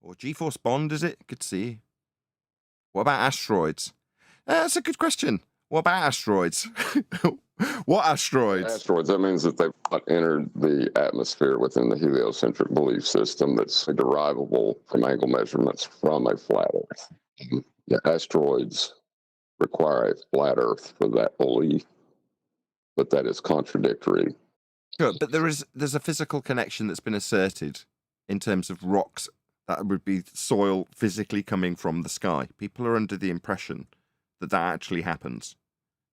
Or G-Force Bond, is it? Good to see you. What about asteroids? That's a good question. What about asteroids? What asteroids? Asteroids, that means that they've entered the atmosphere within the heliocentric belief system that's derivable from angle measurements from a flat Earth. Yeah, asteroids require a flat Earth for that belief, but that is contradictory. Sure, but there's a physical connection that's been asserted in terms of rocks that would be soil physically coming from the sky. People are under the impression that that actually happens.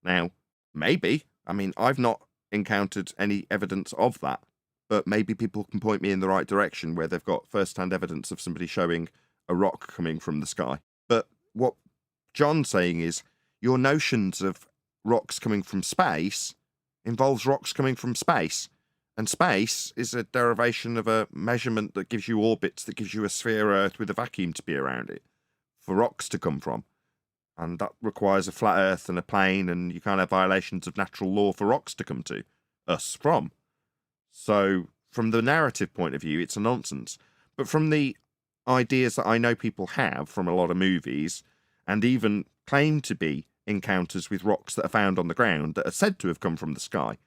Now, maybe. I mean, I've not encountered any evidence of that, but maybe people can point me in the right direction where they've got first-hand evidence of somebody showing a rock coming from the sky. But what John's saying is your notions of rocks coming from space involves rocks coming from space. And space is a derivation of a measurement that gives you orbits, that gives you a sphere Earth with a vacuum to be around it for rocks to come from. And that requires a flat Earth and a plane, and you can't have violations of natural law for rocks to come to us from. So from the narrative point of view, it's a nonsense. But from the ideas that I know people have from a lot of movies, and even claim to be encounters with rocks that are found on the ground that are said to have come from the sky.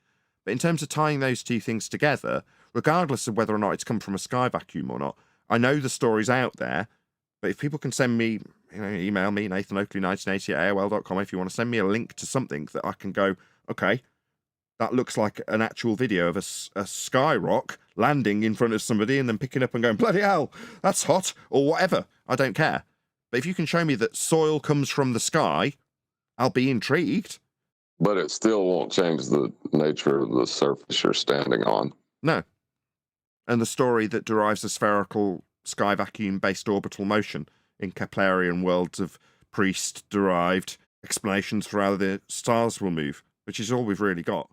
But in terms of tying those two things together, regardless of whether or not it's come from a sky vacuum or not, I know the story's out there, but if people can send me, email me, NathanOakley1980@AOL.com, if you want to send me a link to something that I can go, okay, that looks like an actual video of a sky rock landing in front of somebody and then picking up and going, bloody hell, that's hot, or whatever, I don't care. But if you can show me that soil comes from the sky, I'll be intrigued. But it still won't change the nature of the surface you're standing on. No. And the story that derives a spherical sky vacuum-based orbital motion in Keplerian worlds of priest-derived explanations for how the stars will move, which is all we've really got.